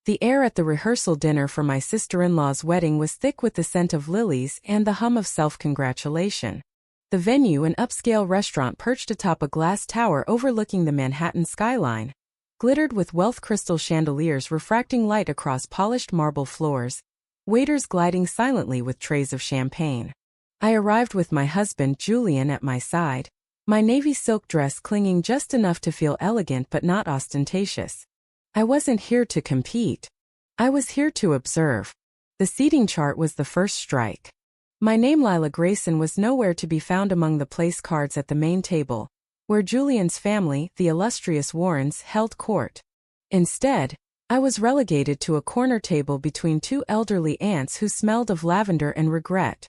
The air at the rehearsal dinner for my sister-in-law's wedding was thick with the scent of lilies and the hum of self-congratulation. The venue, an upscale restaurant perched atop a glass tower overlooking the Manhattan skyline, glittered with wealth crystal chandeliers refracting light across polished marble floors, waiters gliding silently with trays of champagne. I arrived with my husband Julian at my side, my navy silk dress clinging just enough to feel elegant but not ostentatious. I wasn't here to compete. I was here to observe. The seating chart was the first strike. My name, Lila Grayson, was nowhere to be found among the place cards at the main table, where Julian's family, the illustrious Warrens, held court. Instead, I was relegated to a corner table between two elderly aunts who smelled of lavender and regret.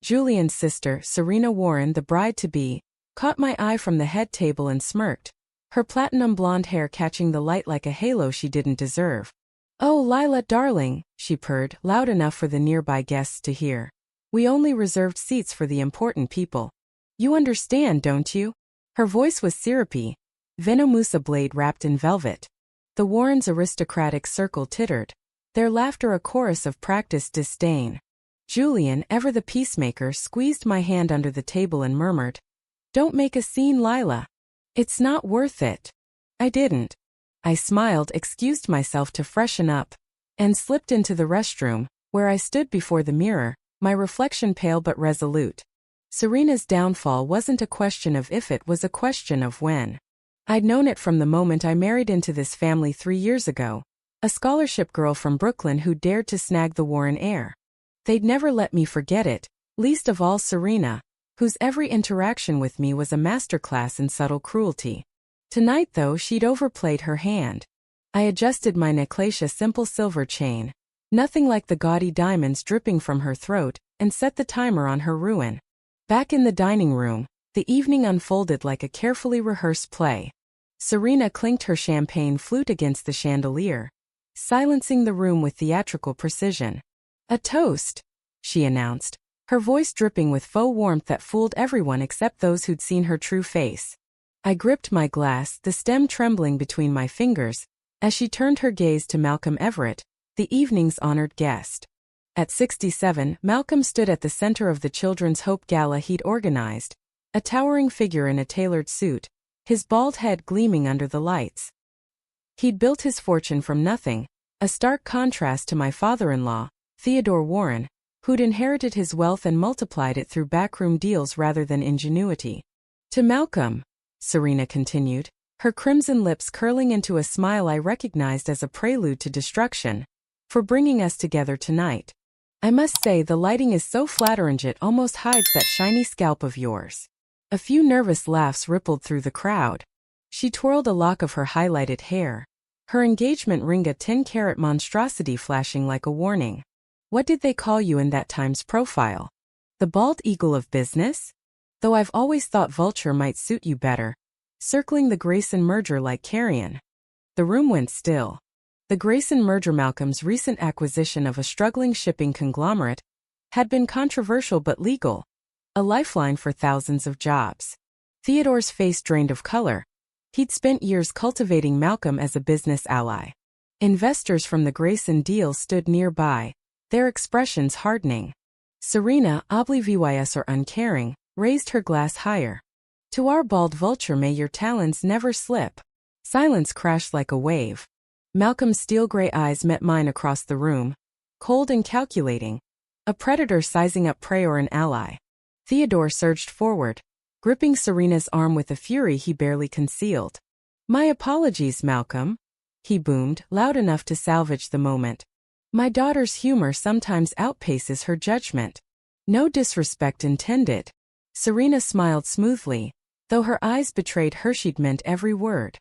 Julian's sister, Serena Warren, the bride-to-be, caught my eye from the head table and smirked, her platinum blonde hair catching the light like a halo she didn't deserve. "Oh, Lila, darling," she purred, loud enough for the nearby guests to hear. "We only reserved seats for the important people. You understand, don't you?" Her voice was syrupy, Venomusa blade wrapped in velvet. The Warrens' aristocratic circle tittered, their laughter a chorus of practiced disdain. Julian, ever the peacemaker, squeezed my hand under the table and murmured, "Don't make a scene, Lila. It's not worth it." I didn't. I smiled, excused myself to freshen up, and slipped into the restroom, where I stood before the mirror, my reflection pale but resolute. Serena's downfall wasn't a question of if, it was a question of when. I'd known it from the moment I married into this family 3 years ago, a scholarship girl from Brooklyn who dared to snag the Warren heir. They'd never let me forget it, least of all Serena, whose every interaction with me was a masterclass in subtle cruelty. Tonight, though, she'd overplayed her hand. I adjusted my necklace, a simple silver chain, nothing like the gaudy diamonds dripping from her throat, and set the timer on her ruin. Back in the dining room, the evening unfolded like a carefully rehearsed play. Serena clinked her champagne flute against the chandelier, silencing the room with theatrical precision. "A toast," she announced, her voice dripping with faux warmth that fooled everyone except those who'd seen her true face. I gripped my glass, the stem trembling between my fingers, as she turned her gaze to Malcolm Everett, the evening's honored guest. At 67, Malcolm stood at the center of the Children's Hope Gala he'd organized, a towering figure in a tailored suit, his bald head gleaming under the lights. He'd built his fortune from nothing, a stark contrast to my father-in-law, Theodore Warren, who'd inherited his wealth and multiplied it through backroom deals rather than ingenuity. "To Malcolm," Serena continued, her crimson lips curling into a smile I recognized as a prelude to destruction, "for bringing us together tonight. I must say the lighting is so flattering it almost hides that shiny scalp of yours." A few nervous laughs rippled through the crowd. She twirled a lock of her highlighted hair, her engagement ring a 10-carat monstrosity flashing like a warning. "What did they call you in that Times profile? The bald eagle of business? Though I've always thought vulture might suit you better, circling the Grayson merger like carrion." The room went still. The Grayson merger, Malcolm's recent acquisition of a struggling shipping conglomerate, had been controversial but legal, a lifeline for thousands of jobs. Theodore's face drained of color. He'd spent years cultivating Malcolm as a business ally. Investors from the Grayson deal stood nearby, their expressions hardening. Serena, oblivious or uncaring, raised her glass higher. "To our bald vulture, may your talons never slip." Silence crashed like a wave. Malcolm's steel-gray eyes met mine across the room, cold and calculating, a predator sizing up prey or an ally. Theodore surged forward, gripping Serena's arm with a fury he barely concealed. "My apologies, Malcolm," he boomed, loud enough to salvage the moment. "My daughter's humor sometimes outpaces her judgment." "No disrespect intended." Serena smiled smoothly, though her eyes betrayed she'd meant every word.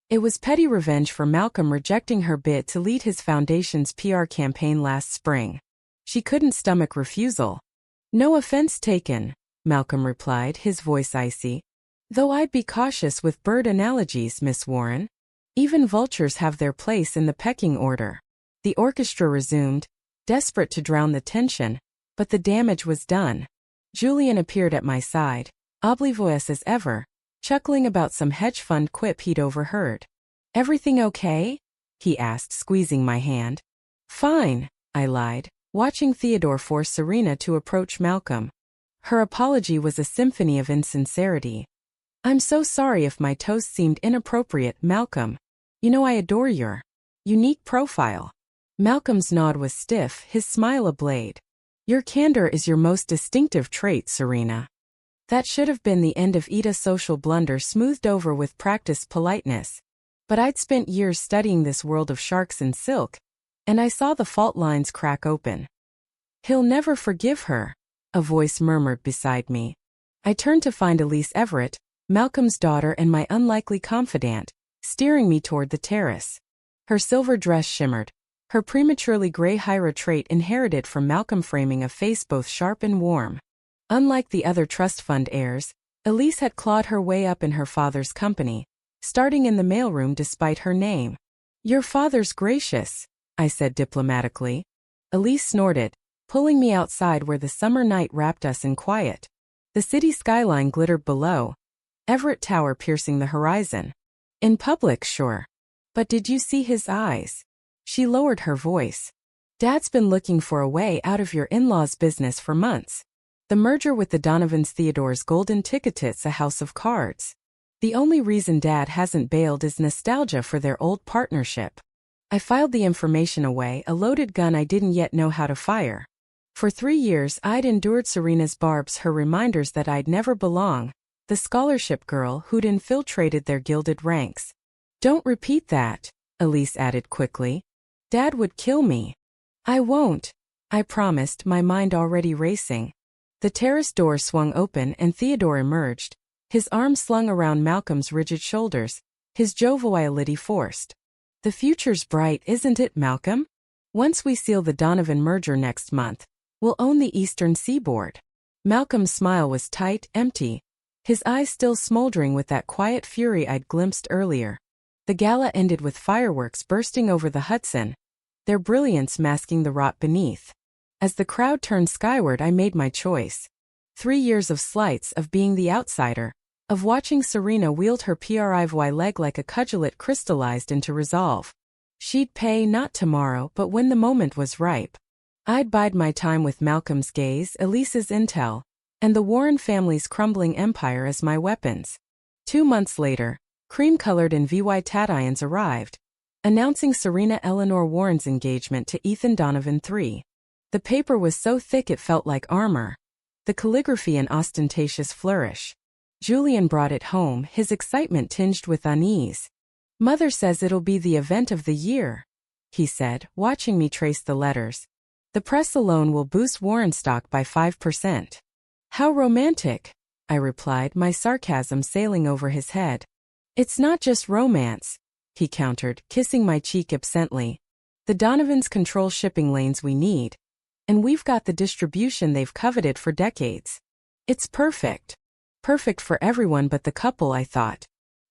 It was petty revenge for Malcolm rejecting her bid to lead his foundation's PR campaign last spring. She couldn't stomach refusal. "No offense taken," Malcolm replied, his voice icy. "Though I'd be cautious with bird analogies, Miss Warren. Even vultures have their place in the pecking order." The orchestra resumed, desperate to drown the tension, but the damage was done. Julian appeared at my side, oblivious as ever, chuckling about some hedge fund quip he'd overheard. "Everything okay?" he asked, squeezing my hand. Fine, I lied, watching Theodore force Serena to approach Malcolm. Her apology was a symphony of insincerity. I'm so sorry if my toast seemed inappropriate, Malcolm. You know I adore your unique profile. Malcolm's nod was stiff, his smile a blade. Your candor is your most distinctive trait, Serena. That should have been the end of Ida's social blunder, smoothed over with practiced politeness. But I'd spent years studying this world of sharks in silk, and I saw the fault lines crack open. He'll never forgive her, a voice murmured beside me. I turned to find Elise Everett, Malcolm's daughter and my unlikely confidant, steering me toward the terrace. Her silver dress shimmered, her prematurely gray Hira trait inherited from Malcolm, framing a face both sharp and warm. Unlike the other trust fund heirs, Elise had clawed her way up in her father's company, starting in the mailroom despite her name. Your father's gracious, I said diplomatically. Elise snorted, pulling me outside where the summer night wrapped us in quiet. The city skyline glittered below, Everett Tower piercing the horizon. In public, sure. But did you see his eyes? She lowered her voice. Dad's been looking for a way out of your in-laws' business for months. The merger with the Donovans, Theodore's golden ticket's a house of cards. The only reason Dad hasn't bailed is nostalgia for their old partnership. I filed the information away, a loaded gun I didn't yet know how to fire. For 3 years I'd endured Serena's barbs, her reminders that I'd never belong, the scholarship girl who'd infiltrated their gilded ranks. Don't repeat that, Elise added quickly. Dad would kill me. I won't, I promised, my mind already racing. The terrace door swung open and Theodore emerged, his arms slung around Malcolm's rigid shoulders, his joviality forced. The future's bright, isn't it, Malcolm? Once we seal the Donovan merger next month, we'll own the eastern seaboard. Malcolm's smile was tight, empty, his eyes still smoldering with that quiet fury I'd glimpsed earlier. The gala ended with fireworks bursting over the Hudson, their brilliance masking the rot beneath. As the crowd turned skyward, I made my choice. 3 years of slights, of being the outsider, of watching Serena wield her privy leg like a cudgel crystallized into resolve. She'd pay not tomorrow, but when the moment was ripe. I'd bide my time with Malcolm's gaze, Elise's intel, and the Warren family's crumbling empire as my weapons. 2 months later, cream-colored and VY Tatians arrived, announcing Serena Eleanor Warren's engagement to Ethan Donovan III. The paper was so thick it felt like armor, the calligraphy an ostentatious flourish. Julian brought it home, his excitement tinged with unease. Mother says it'll be the event of the year, he said, watching me trace the letters. The press alone will boost Warren stock by 5%. How romantic, I replied, my sarcasm sailing over his head. It's not just romance, he countered, kissing my cheek absently. The Donovans control shipping lanes we need, and we've got the distribution they've coveted for decades. It's perfect. Perfect for everyone but the couple, I thought.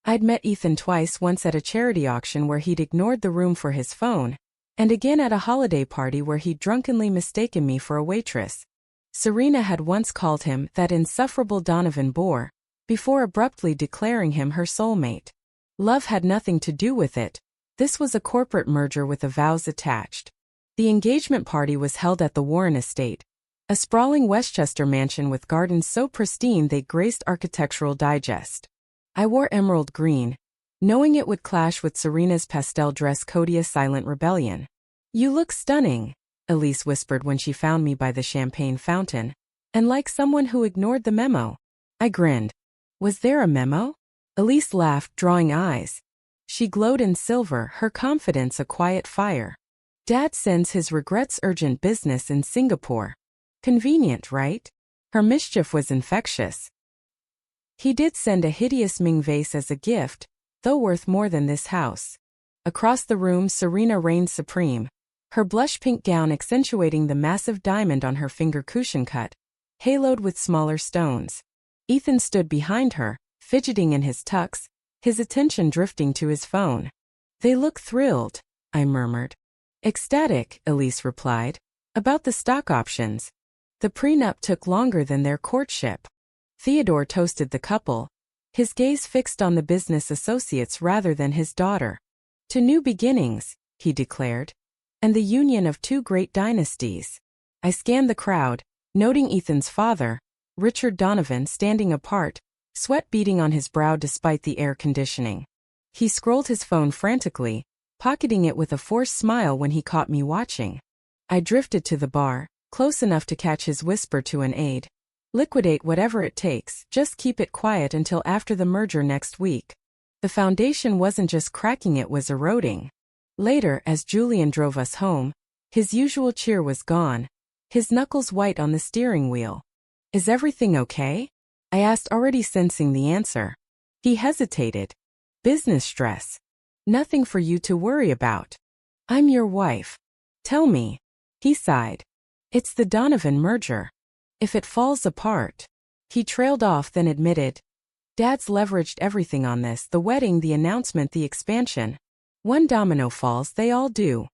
I'd met Ethan twice, once at a charity auction where he'd ignored the room for his phone, and again at a holiday party where he'd drunkenly mistaken me for a waitress. Serena had once called him that insufferable Donovan bore, before abruptly declaring him her soulmate. Love had nothing to do with it. This was a corporate merger with the vows attached. The engagement party was held at the Warren estate, a sprawling Westchester mansion with gardens so pristine they graced Architectural Digest. I wore emerald green, knowing it would clash with Serena's pastel dress code, a silent rebellion. You look stunning, Elise whispered when she found me by the champagne fountain, and like someone who ignored the memo. I grinned. Was there a memo? Elise laughed, drawing eyes. She glowed in silver, her confidence a quiet fire. Dad sends his regrets, urgent business in Singapore. Convenient, right? Her mischief was infectious. He did send a hideous Ming vase as a gift, though worth more than this house. Across the room, Serena reigned supreme, her blush-pink gown accentuating the massive diamond on her finger, cushion cut, haloed with smaller stones. Ethan stood behind her, fidgeting in his tux, his attention drifting to his phone. They look thrilled, I murmured. Ecstatic, Elise replied. About the stock options. The prenup took longer than their courtship. Theodore toasted the couple, his gaze fixed on the business associates rather than his daughter. To new beginnings, he declared. And the union of two great dynasties. I scanned the crowd, noting Ethan's father, Richard Donovan, standing apart, sweat beading on his brow despite the air conditioning. He scrolled his phone frantically, pocketing it with a forced smile when he caught me watching. I drifted to the bar, close enough to catch his whisper to an aide. Liquidate whatever it takes, just keep it quiet until after the merger next week. The foundation wasn't just cracking, it was eroding. Later, as Julian drove us home, his usual cheer was gone, his knuckles white on the steering wheel. Is everything okay? I asked, already sensing the answer. He hesitated. Business stress. Nothing for you to worry about. I'm your wife. Tell me. He sighed. It's the Donovan merger. If it falls apart. He trailed off, then admitted. Dad's leveraged everything on this, the wedding, the announcement, the expansion. One domino falls, they all do.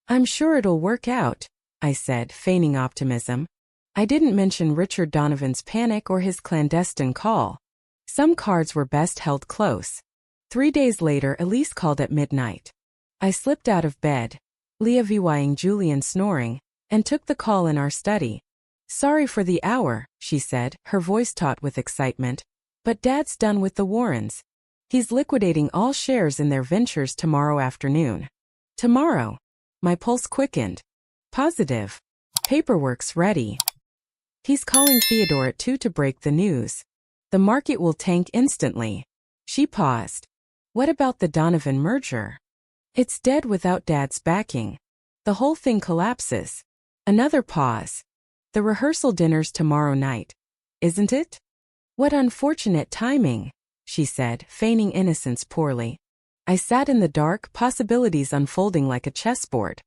I'm sure it'll work out, I said, feigning optimism. I didn't mention Richard Donovan's panic or his clandestine call. Some cards were best held close. 3 days later, Elise called at midnight. I slipped out of bed, levying Julian snoring, and took the call in our study. Sorry for the hour, she said, her voice taut with excitement, but Dad's done with the Warrens. He's liquidating all shares in their ventures tomorrow afternoon. Tomorrow? My pulse quickened. Positive. Paperwork's ready. He's calling Theodore at 2 to break the news. The market will tank instantly. She paused. What about the Donovan merger? It's dead without Dad's backing. The whole thing collapses. Another pause. The rehearsal dinner's tomorrow night, isn't it? What unfortunate timing, she said, feigning innocence poorly. I sat in the dark, possibilities unfolding like a chessboard.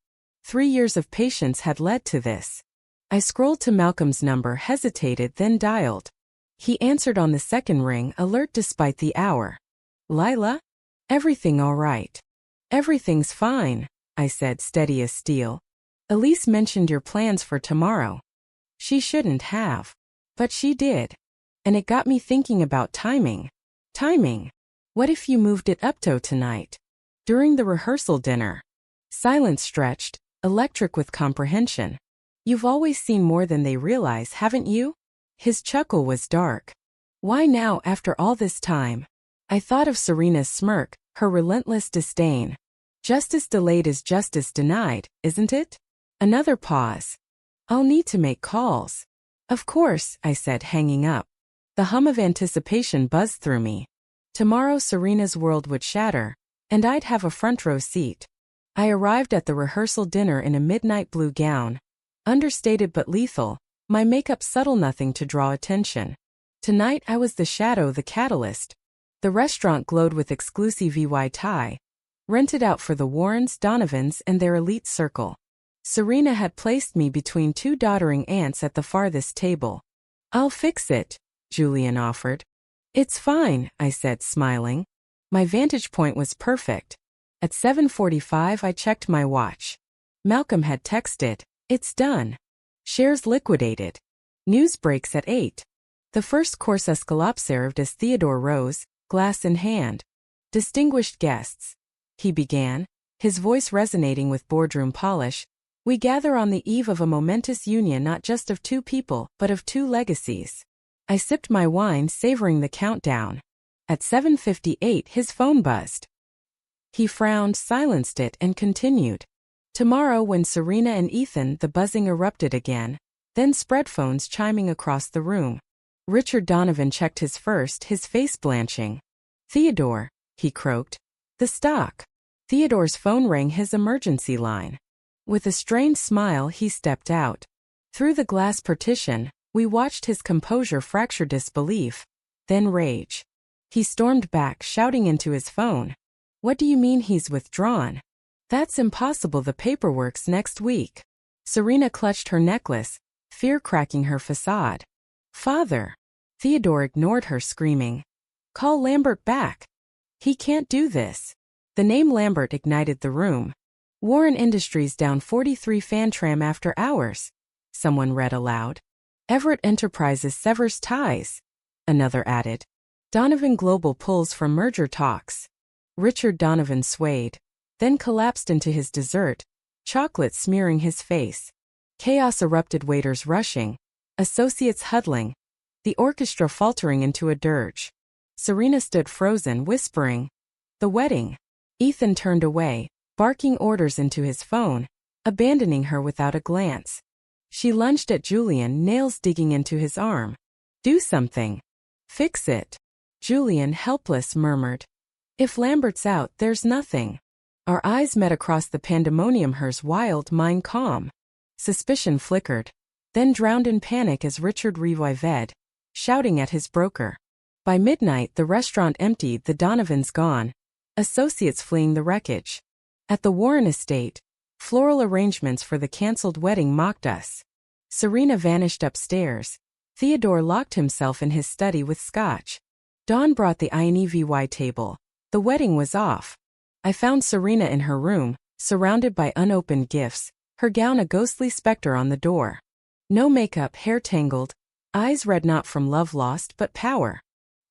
3 years of patience had led to this. I scrolled to Malcolm's number, hesitated, then dialed. He answered on the second ring, alert despite the hour. Lila? Everything all right? Everything's fine, I said, steady as steel. Elise mentioned your plans for tomorrow. She shouldn't have. But she did. And it got me thinking about timing. Timing. What if you moved it up to tonight? During the rehearsal dinner. Silence stretched, electric with comprehension. You've always seen more than they realize, haven't you? His chuckle was dark. Why now after all this time? I thought of Serena's smirk, her relentless disdain. Justice delayed is justice denied, isn't it? Another pause. I'll need to make calls. Of course, I said, hanging up. The hum of anticipation buzzed through me. Tomorrow Serena's world would shatter, and I'd have a front row seat. I arrived at the rehearsal dinner in a midnight blue gown. Understated but lethal, my makeup subtle, nothing to draw attention. Tonight I was the shadow, the catalyst. The restaurant glowed with exclusive VY Thai, rented out for the Warrens, Donovans, and their elite circle. Serena had placed me between 2 doddering aunts at the farthest table. I'll fix it, Julian offered. It's fine, I said, smiling. My vantage point was perfect. At 7:45 I checked my watch. Malcolm had texted, it's done. Shares liquidated. News breaks at 8. The first course escalope served as Theodore rose, glass in hand. Distinguished guests, he began, his voice resonating with boardroom polish. We gather on the eve of a momentous union, not just of 2 people, but of 2 legacies. I sipped my wine, savoring the countdown. At 7:58 his phone buzzed. He frowned, silenced it, and continued. Tomorrow when Serena and Ethan, the buzzing erupted again, then spread, phones chiming across the room. Richard Donovan checked his first, his face blanching. Theodore, he croaked. The stock. Theodore's phone rang, his emergency line. With a strained smile he stepped out. Through the glass partition, we watched his composure fracture disbelief, then rage. He stormed back, shouting into his phone. What do you mean he's withdrawn? That's impossible, the paperwork's next week. Serena clutched her necklace, fear cracking her facade. Father. Theodore ignored her, screaming. Call Lambert back. He can't do this. The name Lambert ignited the room. Warren Industries down 43 Fantram after hours. Someone read aloud. Everett Enterprises severs ties. Another added. Donovan Global pulls from merger talks. Richard Donovan swayed. then collapsed into his dessert, chocolate smearing his face. Chaos erupted, waiters rushing, associates huddling, the orchestra faltering into a dirge. Serena stood frozen, whispering, "The wedding." Ethan turned away, barking orders into his phone, abandoning her without a glance. She lunged at Julian, nails digging into his arm. "Do something. Fix it." Julian, helpless, murmured, "If Lambert's out, there's nothing." Our eyes met across the pandemonium, hers wild, mine calm. Suspicion flickered, then drowned in panic as Richard revived, shouting at his broker. By midnight, the restaurant emptied, the Donovans gone, associates fleeing the wreckage. At the Warren estate, floral arrangements for the cancelled wedding mocked us. Serena vanished upstairs. Theodore locked himself in his study with scotch. Dawn brought the inequality table. The wedding was off. I found Serena in her room, surrounded by unopened gifts, her gown a ghostly specter on the door. No makeup, hair tangled, eyes red not from love lost but power.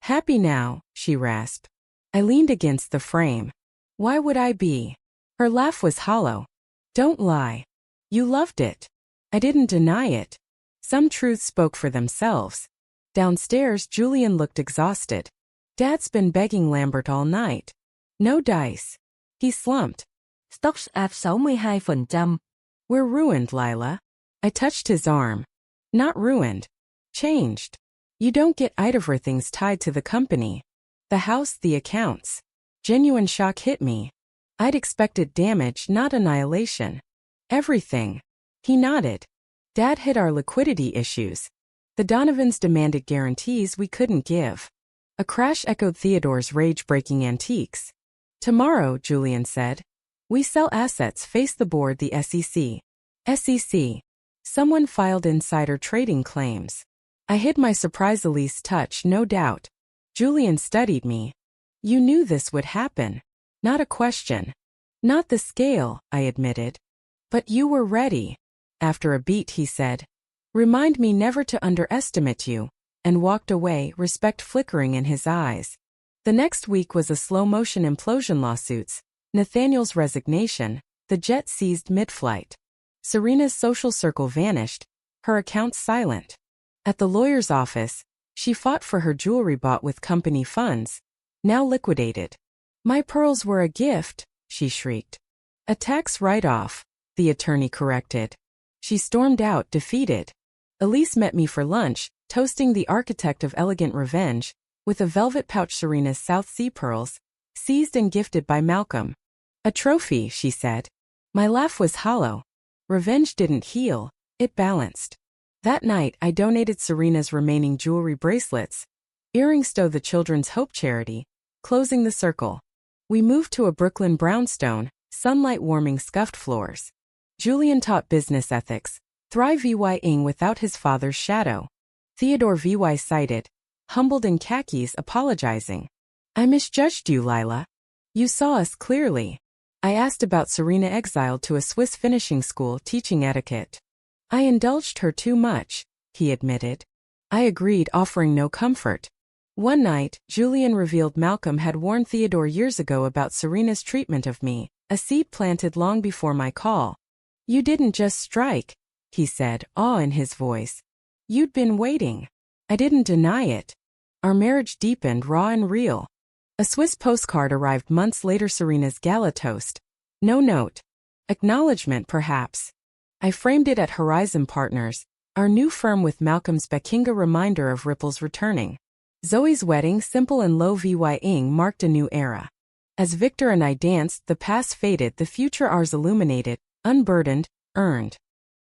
"Happy now," she rasped. I leaned against the frame. "Why would I be?" Her laugh was hollow. "Don't lie. You loved it." I didn't deny it. Some truths spoke for themselves. Downstairs, Julian looked exhausted. "Dad's been begging Lambert all night. No dice." He slumped. Stocks áp 62%. "We're ruined, Lila." I touched his arm. "Not ruined. Changed. You don't get everything's tied to the company. The house, the accounts." Genuine shock hit me. I'd expected damage, not annihilation. "Everything." He nodded. "Dad hid our liquidity issues. The Donovans demanded guarantees we couldn't give." A crash echoed Theodore's rage-breaking antiques. "Tomorrow," Julian said, "we sell assets, face the board, the SEC." SEC. Someone filed insider trading claims. I hid my surprise. Elise touch, no doubt. Julian studied me. "You knew this would happen." "Not a question." "Not the scale," I admitted. "But you were ready." After a beat, he said, "Remind me never to underestimate you," and walked away, respect flickering in his eyes. The next week was a slow-motion implosion: lawsuits, Nathaniel's resignation, the jet seized mid-flight. Serena's social circle vanished, her accounts silent. At the lawyer's office, she fought for her jewelry bought with company funds, now liquidated. "My pearls were a gift," she shrieked. "A tax write-off," the attorney corrected. She stormed out, defeated. Elise met me for lunch, toasting the architect of elegant revenge, with a velvet pouch. Serena's South Sea pearls, seized and gifted by Malcolm. "A trophy," she said. My laugh was hollow. Revenge didn't heal, it balanced. That night, I donated Serena's remaining jewelry bracelets, earrings to the Children's Hope charity, closing the circle. We moved to a Brooklyn brownstone, sunlight warming scuffed floors. Julian taught business ethics, thriving without his father's shadow. Theodore VY cited, humbled in khakis, apologizing. "I misjudged you, Lila. You saw us clearly." I asked about Serena, exiled to a Swiss finishing school, teaching etiquette. "I indulged her too much," he admitted. I agreed, offering no comfort. One night, Julian revealed Malcolm had warned Theodore years ago about Serena's treatment of me, a seed planted long before my call. "You didn't just strike," he said, awe in his voice. "You'd been waiting." I didn't deny it. Our marriage deepened, raw and real. A Swiss postcard arrived months later, Serena's gala toast. No note. Acknowledgement, perhaps. I framed it at Horizon Partners, our new firm, with Malcolm's Bekinga reminder of ripples returning. Zoe's wedding, simple and low-vying, marked a new era. As Victor and I danced, the past faded, the future ours illuminated, unburdened, earned.